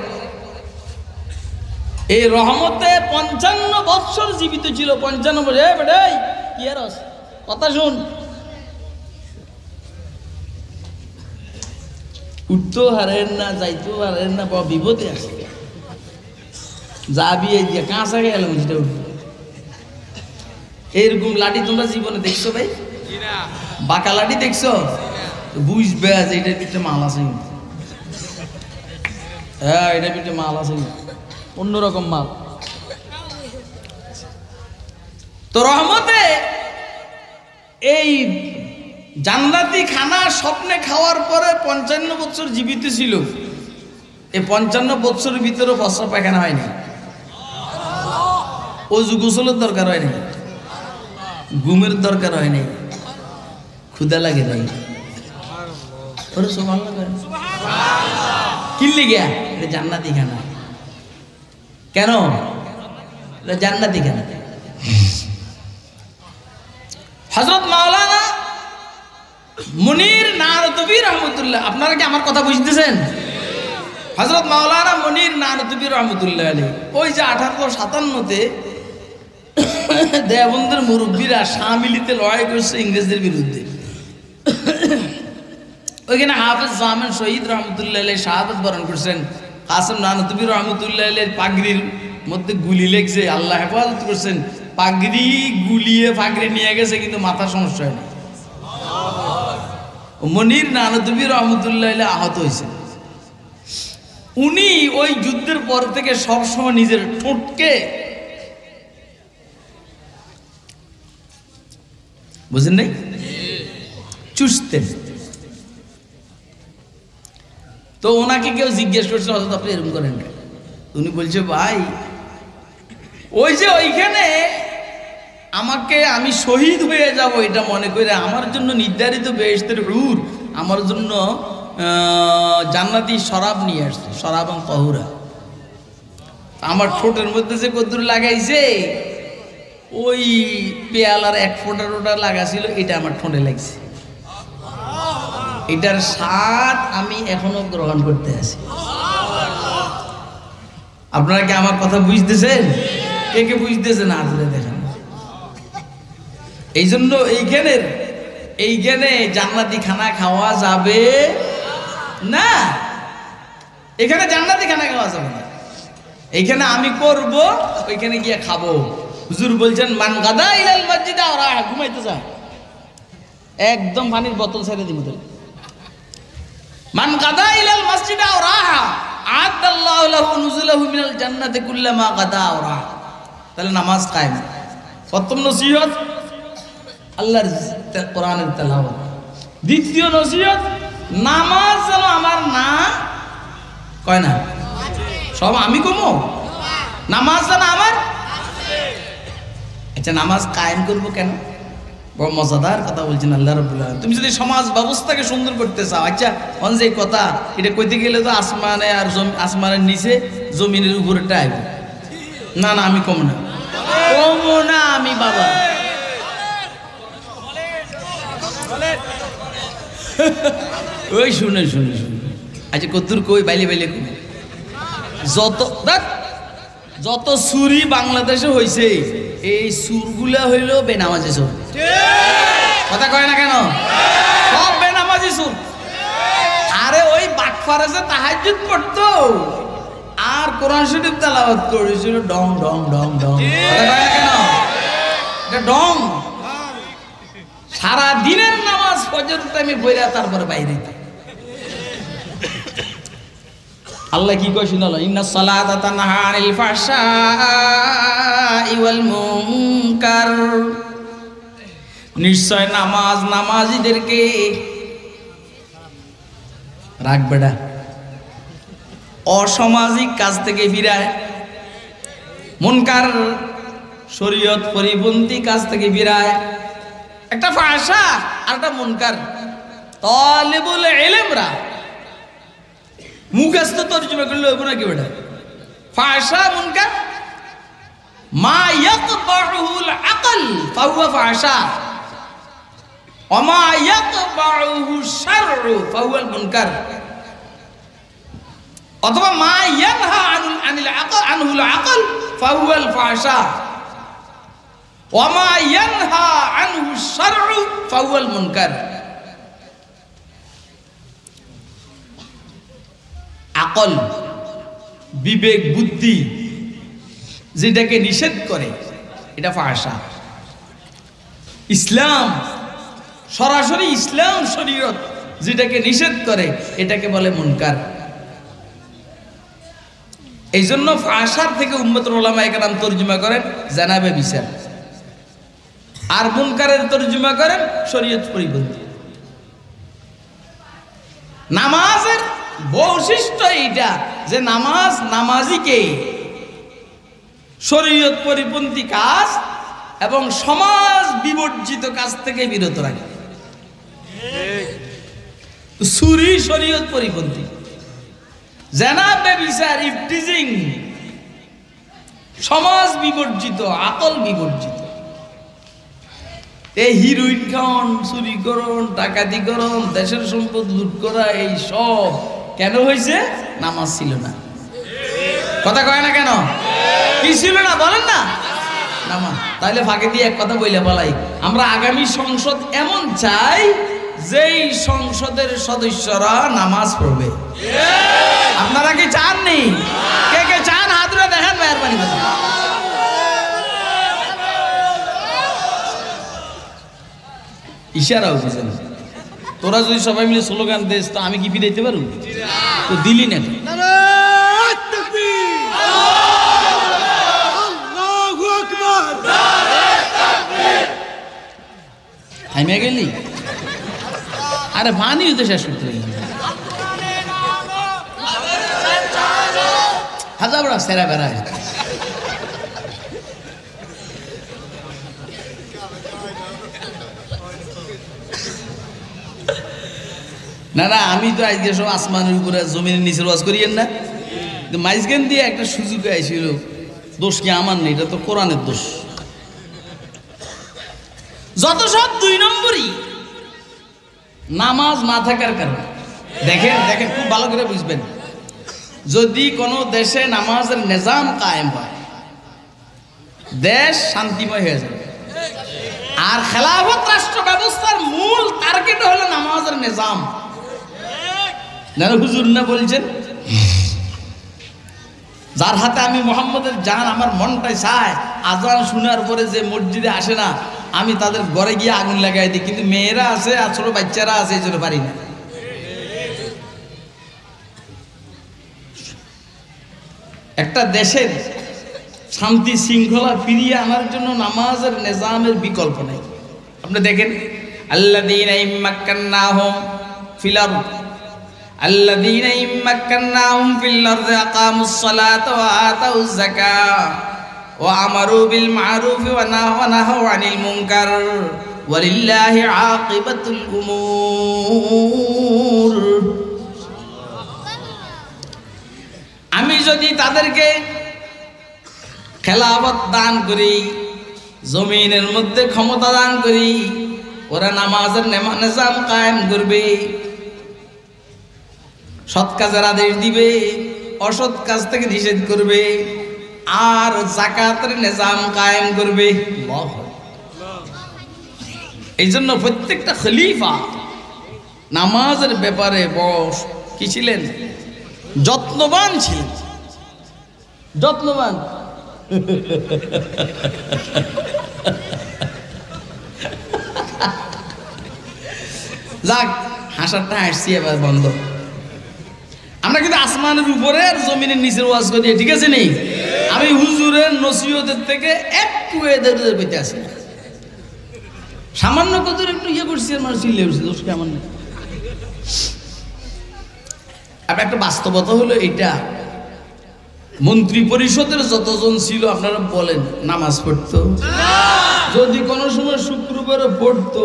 A: এই রহমতে 55 বৎসর জীবিত ছিল। 55 বছর। বেটাই কি আর কথা শুন, উঠতেও হারেন না, যাইতেও হারেন না, বিপদে আসে। যাবি এই যে কাঁচা গেলাম, যেটা উঠবে। এইরকম লাঠি তোমরা জীবনে দেখছো ভাই? বাঁকা লাঠি দেখছো? বুঝবে যে এটার ভিতরে মাল আছে। হ্যাঁ, এটার ভিতরে মাল আছে, অন্যরকম মাল। তো রহমতে এই জান্নাতি খানা স্বপ্নে খাওয়ার পরে 55 বছর জীবিত ছিল। এই 55 বছরের ভিতরে ফসল পায়খানা হয়নি, অজু গোসলের দরকার হয়নি, ঘুমের দরকার হয়নি, ক্ষুধা লাগে নাই। কিনলে গিয়া এটা জান্নাতি খানা। কেন জান্নাতি খানা? হযরত মাওলানা মুনির নানতুবি রহমতুল্লাহ, আপনারা কি আমার কথা বুঝতেছেন? হযরত মাওলানা মুনির নানতুবি রহমতুল্লাহ আলাইহি, ওই যে 1857-তে দেওবন্দের মুরব্বীরা শামিলিতে লড়াই করছে ইংরেজদের বিরুদ্ধে। ওইখানে হাফেজ জামান শহীদ রহমতুল্লাহ আলাইহি শাহাদাত বরণ করছেন। কাসেম নানতুবি রহমতুল্লাহ আলাইহির পাগড়ির মধ্যে গুলি লেগেছে, আল্লাহ হেফাজত করছেন। পাগড়ি গুলিয়ে পাগড়ি নিয়ে গেছে, কিন্তু মাথার সমস্যা হয়নি। মনির নানতুবি রহমতুল্লাহ আহত হয়েছে। উনি ওই যুদ্ধের পর থেকে সবসময় নিজের ঠোঁটকে বুঝেন নাই চুষতেন। তো ওনাকে কেউ জিজ্ঞেস করছে অথচ আপনি এরকম করেন কেন? উনি বলছে ভাই ওই যে ওইখানে আমাকে আমি শহীদ হয়ে যাব এটা মনে করে আমার জন্য নির্ধারিত বেহেশতের হুর আমার জন্য জান্নাতি শরাব নিয়ে আসছে, শরাব এবং তহুরা। আমার ঠোঁটের মধ্যে যে কদ্দুর লাগাইছে ওই পেয়ালার এক ফোঁটা টোটা লাগাছিল, এটা আমার ঠোঁটে লাগছে। এটার স্বাদ আমি এখনো গ্রহণ করতে আছি। আপনারা কি আমার কথা বুঝতেছেন? কে কে বুঝতেছেন আসলে দেখেন। এই জন্য এইখানে জান্নাতি খানা খাওয়া যাবে না, এখানে জান্নাতি খানা খাওয়া যাবে না। এইখানে আমি করব, ওইখানে গিয়ে খাবো। হুজুর বলছেন মান গাদা ইলাল মসজিদে ওরা ঘুমাইতে যায়, একদম পানির বোতল ছেড়ে দিব তোর। মান গাদা ইলাল মসজিদে ওরা আদাল্লাহু লাহু নুজুলাহু মিনাল জান্নাতি কুল্লামা গাদা ওরা। তাহলে নামাজ কায়েম। প্রথম নসিহত আল্লাহর কোরআনের তেলাওয়াত। দ্বিতীয় নসিহত নামাজ যেন আমার না কয় না সব আমি কমো, নামাজ যেন আমার। আচ্ছা নামাজ কায়েম করবো কেন? বড় মজাদার কথা বলছেন আল্লাহ রাব্বুল আলামিন। তুমি যদি সমাজ ব্যবস্থাকে সুন্দর করতে চাও, আচ্ছা যে কথা এটা কইতে গেলে তো আসমানে আর আসমানের নিচে জমিনের উপরে টাইপ না, না আমি কম না, কমো না আমি বাবা। ওই শুনে শুনে শুনে আচ্ছা কদ্দুর কই বাইলে বাইলে কই যত চুরি বাংলাদেশে হয়েছে এই সুরগুলা হইল বেনামাজি সুর। কথা কয় না কেন? সব বেনামাজি সুর। আরে ওই বাটফারে যে তাহাজ্জুদ পড়তো আর কোরআন শরীফ তেলাওয়াত করেছিল ডং ডং ডং ডং। কথা কয় না কেন? এটা ডং। সারা দিনের নামাজ ফজর টাইমে পড়া তারপরে বাইরে। আল্লাহ কি কয় শুনালো, ইন্নাস সালাতা তানহা আনিল ফাহশাই ওয়াল মুনকার। নিশ্চয় নামাজ নামাজীদেরকে রাখবে না, অসামাজিক কাজ থেকে ফিরায়, মুনকার শরীয়ত পরিপন্থী কাজ থেকে ফিরায়। একটা ফাহশা আর একটা মুনকার। তালিবুল ইলমরা মুখস্থ তরজমা করলে হইব নাকি বেটা? ফাহশা মুনকার মা ইয়াকবাহুল আকল ফাহুয়া ফাহশা ওয়া মা ইয়াকবাহু শারউ ফাহুয়াল মুনকার। অথবা মা ইয়ানহা আনিল আকল আনহুল আকল ফাহুয়াল ফাহশা ওয়া মা ইয়ানহা আনহু শারউ ফাহুয়াল মুনকার। আকল বিবেক বুদ্ধি যেটাকে নিষেধ করে এটা ফাহশা। ইসলাম সরাসরি ইসলাম শরীয়ত যেটাকে নিষেধ করে এটাকে বলে মুনকার। এই জন্য ফাহশার থেকে উম্মতুল উলামায়ে কেরাম তরজমা করেন জানাবে বিচার, আর মুনকারের তরজমা করেন শরীয়ত পরিপন্থী। নামাজের বৈশিষ্ট্য এইটা যে নামাজ নামাজিকে শরীয়ত পরিপন্থী কাজ এবং সমাজ বিবর্জিত কাজ থেকে বিরত রাখে। চুরি শরীয়ত পরিপন্থী, জেনা ব্যভিচার ইফটিজিং সমাজ বিবর্জিত, আকল বিবর্জিত। এই হিরোইন খাওয়ান, চুরিকরণ, ডাকাতিকরণ, দেশের সম্পদ লুট করা, এই সব কেন হয়েছে? নামাজ ছিল না। কথা কয় না কেন? কি ছিল না বলেন না? নামাজ। তাহলে ফাঁকে দিয়ে এক কথা বইলে বলাই, আমরা আগামী সংসদ এমন চাই যেই সংসদের সদস্যরা নামাজ পড়বে। আপনারা কি চাননি? কে কে চান হাত ধরে দেখেন মেহরবানি করে। ইশারা বুঝেন? তোরা যদি সবাই মিলে স্লোগান দিস তো আমি কি ফিরাইতে পারবো? তো দিলি না তো। থাইমে গেলি? আরে পানি তো শেষ করতে গেলি। হাজার বড় সেরা বেড়া। না না, আমি তো আজকে সব আসমানের উপরে জমিনের নিচের ওয়াজ করিয়েন না, মাইজগান দিয়ে একটা সুযোগ আইছিল। দোষ কি আমার নেই, এটা তো কোরআনের দোষ। যত সব 2 নম্বরই নামাজ না থাকার কারণে। দেখেন দেখেন, খুব ভালো করে বুঝবেন, যদি কোনো দেশে নামাজের নিজাম কায়েম হয়, দেশ শান্তিময় হয়ে যাবে। আর খেলাফত রাষ্ট্র ব্যবস্থার মূল টার্গেট হলো নামাজের নিজাম। জানো হুজুর না বলছেন, যার হাতে আমি মোহাম্মদের জান, আমার মনটাই চায় আজান শোনার পরে যে মসজিদে আসে না, আমি তাদের ঘরে গিয়ে আগুন লাগাই দিই। কিন্তু মেয়েরা আছে আর ছোট বাচ্চারা আছে, এই জন্য পারি না। একটা দেশের শান্তি শৃঙ্খলা ফিরিয়ে আনার জন্য নামাজের নিজামের বিকল্প নাই। আপনি দেখেন, আল্লাযীনা ইম্মাক্কান্নাহুম ফিল আরদ, আল্লাযীনা ইম্মাক্কান্নাহুম ফিল আরদি আকামুস সালাতা ওয়া আতাউয যাকাত ওয়া আমারু বিল মা'রুফ ওয়া নাহাউ আনিল মুনকার ওয়ালিল্লাহি আকিবাতুল উমুর। আমি যদি তাদেরকে খেলাফত দান করি, জমিনের মধ্যে ক্ষমতা দান করি, ওরা নামাজের নিজাম কায়েম করবে, সৎ কাজের আদেশ দিবে, অসৎ কাজ থেকে নিষেধ করবে, আর যাকাতের নিজাম কায়েম করবে। এই জন্য প্রত্যেকটা খলিফা নামাজের ব্যাপারে কি ছিলেন? যত্নবান ছিলেন, যত্নবান। যাক, হাসারটা হাসছি, এবার বন্ধ। আমরা কিন্তু আসমানের উপরে আর জমিনের নিচের ওয়াজ করি, ঠিক আছে নেই? আমি হুজুরের নসিহতের থেকে একটু এদের পেতে আসি, সামান্য কত একটু ইয়ে করছি, আর মানুষ চিল্লে উঠছে, দোষ কেমন নেই। আর একটা বাস্তবতা হলো এটা, মন্ত্রী পরিষদের যতজন ছিল আপনারা বলেন নামাজ পড়তো? যদি কোনো সময় শুক্রবারে পড়তো,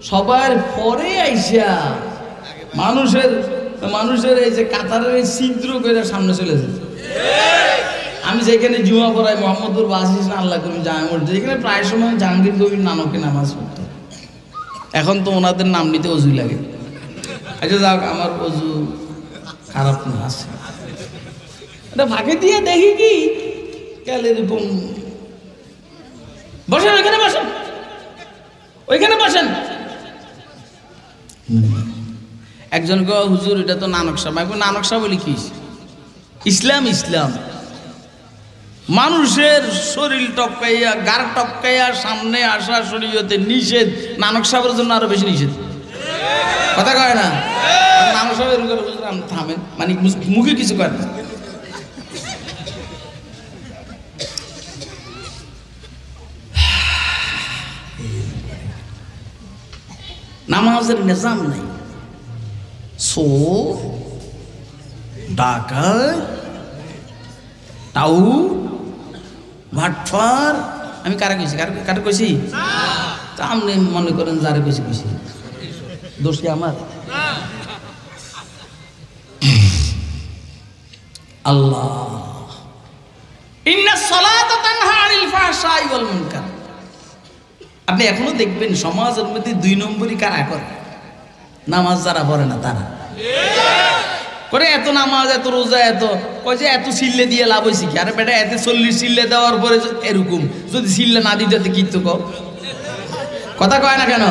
A: সবার পরে আইসা মানুষের এই যে কাতারের ছিদ্র করে সামনে চলে যেত। আমি যেখানে জুমা পড়াই, মোহাম্মদুর বাসিস আল্লাহ কবি জামে মসজিদ, যেখানে প্রায় সময় জাহাঙ্গীর কবির নানকে নামাজ পড়তো। এখন তো ওনাদের নাম নিতে অজু লাগে। আচ্ছা যাক, আমার অজু খারাপ না, আছে এটা ফাঁকে দিয়ে দেখি কি কেন এরকম। বসেন ওইখানে, বসেন ওইখানে, বসেন। একজন গো হুজুর এটা তো নানক সাহেব। নানক সাহেব বলি কি? ইসলাম ইসলাম মানুষের শরীর টপকাইয়া, গাড় টপকাইয়া সামনে আসা শরীয়তে নিষেধ। নানক সাহেবের জন্য আরো বেশি নিষেধ। কথা কয় না? নানক সাহেবের থামেন, মানে মুখে কিছু করেন। নামাজের নিজাম নাই, চোর ডাকাত টাউ ভাটফার। আমি কারা কইছি? কারা কইছি? আপনি মনে করেন যারা কইছি কইছি, দোষ কি আমার? আল্লাহ ইন্নাস সালাতা তানহা আনিল ফাহশাই ওয়াল মুনকার। আপনি এখনো দেখবেন সমাজের মধ্যে 2 নম্বরই কারা করে? নামাজ যারা পড়ে না তারা করে। এত নামাজ, এত রোজা, এত কয় যে এত সিল্লে দিয়ে লাভ হয়েছে কি? আরে বেটা, এত 40 সিল্লে দেওয়ার পরে এরকম যদি সিল্লে না দিতে কি তো কথা কয় না কেন?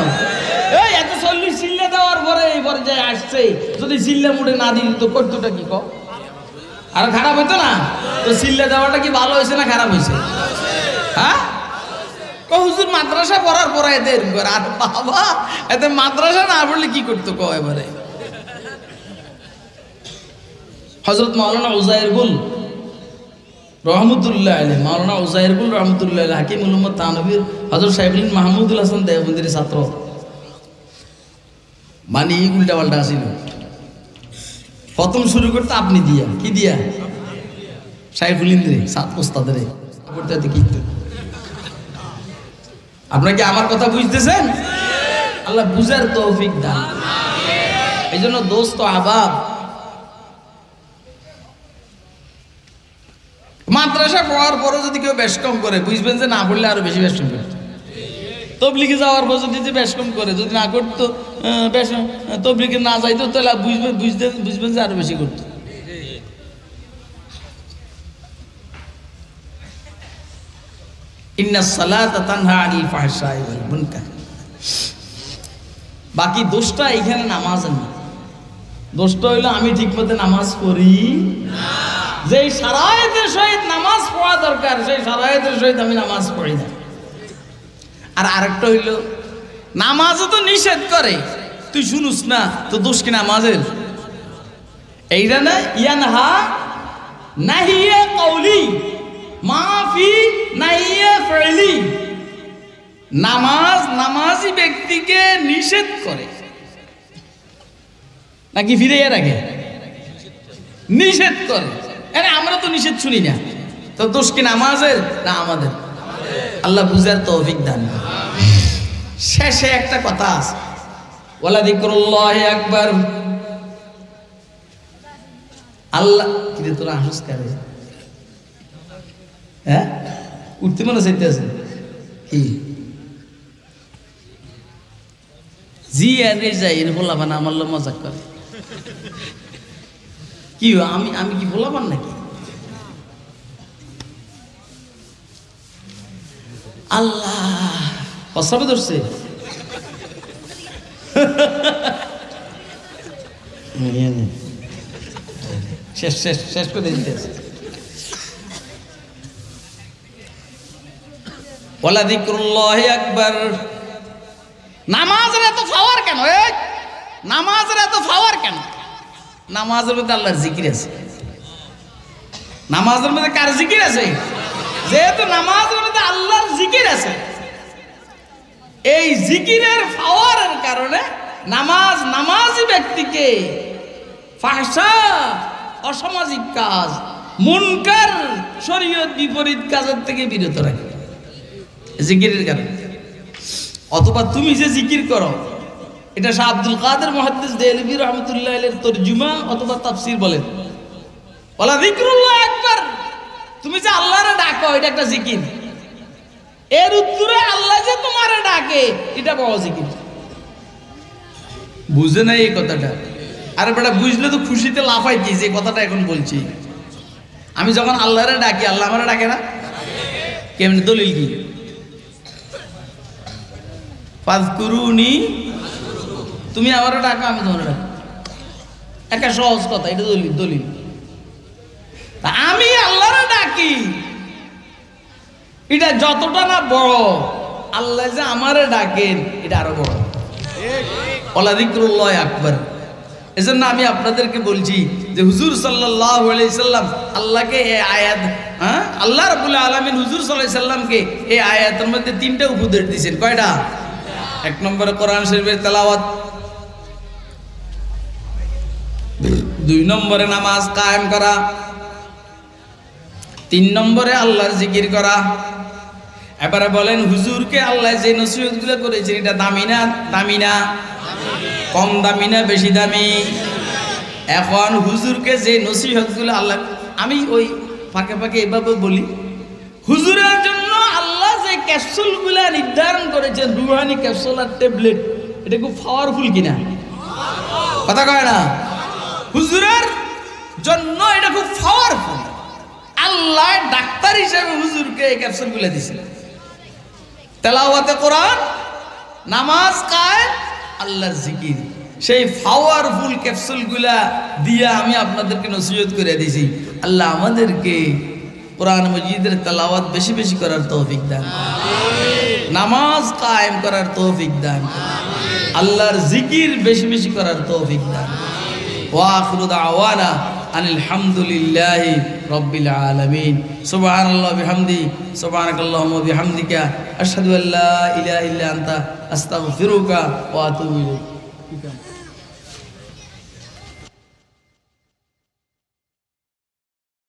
A: এই এত 40 সিল্লে দেওয়ার পরে এই পর্যায়ে আসছে, যদি সিল্লে মুড়ে না দিত তো করতোটা কি আর খারাপ হইতো না? তো সিল্লে দেওয়াটা কি ভালো হয়েছে না খারাপ হয়েছে? হ্যাঁ, হুজুর মাদ্রাসা পড়ার পরে এদের আর বাবা এতে মাদ্রাসা না পড়লে কি করতো এবারে। হযরত মাওলানা উজাইর গুল রহমতুল্লাহ আলাইহি, মাওলানা উজাইর গুল রহমতুল্লাহ আলাইহি হাকিম উম্মত তানভীর হযরত শাইখুল মাহমুদুল হাসান দেওবন্দির ছাত্র, মানে উল্টা পাল্টা ছিল। প্রথম শুরু করতে আপনি দিয়া কি দিয়া শাইখুল ইন্দ্রে সাত ওস্তাদের করতে কি। আপনারা কি আমার কথা বুঝতেছেন? আল্লাহ বুঝার তৌফিক দান। এই জন্য দোস্ত আহবাব, মাদ্রাসা পড়ার পরে যদি কেউ বেশ কম করে বুঝবেন যে না পড়লে আরো বেশি বেশ কম করে। তবলিগে যাওয়ার পর যদি বেশ কম করে, যদি না করতো বেশ তবলিগে না যাইতো তাহলে বুঝবেন যে আরো বেশি করতো। ইন্নাস সালাতা তানহা আনিল ফাহশাই ওয়াল মুনকার। বাকি দোষটা এখানে নামাজের না, দোষটা হইলো আমি ঠিকমতো নামাজ পড়ি না। যেই শারায়েতের সহিত নামাজ পড়া দরকার সেই শারায়েতের সহিত আমি নামাজ পড়ি না। আর আরেকটা হইল নামাজও তো নিষেধ করে, তুই শুনুস না, তো দোষ কি নামাজের? এইটা না ইয়ানহা নাহিয়ে কওলি মাফি নাহিয়ে ফিলি। নামাজ নামাজি ব্যক্তিকে নিষেধ করে নাকি ফিরিয়ে রাখে? নিষেধ করে। আরে আমরা তো নিষেধ শুনি না, তো দোষ কি নামাজের না আমাদের? আল্লাহ বুঝার তৌফিক দান। শেষে একটা কথা আছে, ওয়ালা যিকরুল্লাহি আকবার। আল্লাহ কি রে তোরা হাসিস করে? হ্যাঁ উঠতে মনে চাইতে আছে কি? জি আরে যাই এর বলাবান আমার লো মজাক করে কি? আমি কি বলাবান নাকি? আল্লাহ প্রস্রাবে ধরছে। শেষ শেষ শেষ করে দিতে আছে। ওয়ালা যিকরুল্লাহি আকবার। নামাজের এত পাওয়ার কেন? নামাজের এত পাওয়ার কেন? নামাজের মধ্যে আল্লাহর জিকির আছে। নামাজের মধ্যে কার জিকির আছে? যেহেতু নামাজের মধ্যে আল্লাহর জিকির আছে, এই জিকিরের পাওয়ারের কারণে নামাজি ব্যক্তিকে ফাহশা অসামাজিক কাজ, মুনকার শরীয়ত বিপরীত কাজের থেকে বিরত রাখে জিকিরের কারণে। অথবা তুমি যে জিকির করো, এটা শাহ আব্দুল কাদের মুহাদ্দিস দেহলভী রাহমাতুল্লাহ আলাইহির তরজুমা অথবা তাফসীর বলেন, ওয়ালা যিকরুল্লাহ আকবার। তুমি যে আল্লাহরে ডাকো এটা একটা জিকির, এর উত্তরে আল্লাহ যে তোমারে ডাকে এটা বড় জিকির। বুঝে নাই এই কথাটা? আরে বেটা বুঝলে তো খুশিতে লাফাইতি যে কথাটা এখন বলছি। আমি যখন আল্লাহরে ডাকি আল্লাহ আমারে ডাকে না? কেমন দলিল কি? ফাযকুরুনি, তুমি আমারে ডাকো আমি তোমারে ডাকি। একটা সহজ কথা, এটা দলিল। আমি আল্লাহরে ডাকি এটা যতটা না বড়, আল্লাহ যে আমারে ডাকেন এটা আরো বড়। ওয়ালা যিকরুল্লাহি আকবার। এজন্য আমি আপনাদেরকে বলছি যে হুজুর সাল্লাল্লাহু আলাইহি সাল্লাম আল্লাহকে এই আয়াত, আল্লাহ রাব্বুল আলামিন হুজুর সাল্লাল্লাহু আলাইহি সাল্লামকে এই আয়াতের মধ্যে তিনটা উপদেশ দিয়েছেন। কয়টা? এক নম্বরে কোরআন শরীফের তেলাওয়াত, দুই নম্বরে নামাজ কায়েম করা, তিন নম্বরে আল্লাহর জিকির করা। এবারে বলেন হুজুরকে আল্লাহ যে নসিহতগুলো করেছেন এটা দামি না দামি না? কম দামি না বেশি দামি? এখন হুজুরকে যে নসিহতগুলো আল্লাহ, আমি ওই ফাঁকে ফাঁকে এভাবে বলি, হুজুরের জন্য আল্লাহ যে ক্যাপসুলগুলো নির্ধারণ করেছেন, রুহানি ক্যাপসুল আর ট্যাবলেট, এটা খুব পাওয়ারফুল কিনা? কথা কয় না? হুজুরের জন্য এটা খুব পাওয়ারফুল। আল্লাহ ডাক্তার হিসেবে হুজুরকে এই ক্যাপসুলগুলো দিয়েছেন। তেলাওয়াতে কোরআন, নামাজ কায়েম, আল্লাহর জিকির, সেই পাওয়ারফুল ক্যাপসুলগুলা দিয়ে আমি আপনাদেরকে নসিহত করে দিয়েছি। আল্লাহ আমাদেরকে কোরআন মজিদের তেলাওয়াত বেশি বেশি করার তৌফিক দান, নামাজ কায়েম করার তৌফিক দান, আল্লাহর জিকির বেশি বেশি করার তৌফিক দান। ওয়া আখিরু দাওয়ানা আনিল হামদুলিল্লাহি রাব্বিল আলামিন। সুবহানাল্লাহি বিহামদি, সুবহানাকাল্লাহুম্মা বিহামদিকা, আশহাদু আল্লা ইলাহা ইল্লা আনতা, আস্তাগফিরুকা ওয়া আতুবু ইলাইক।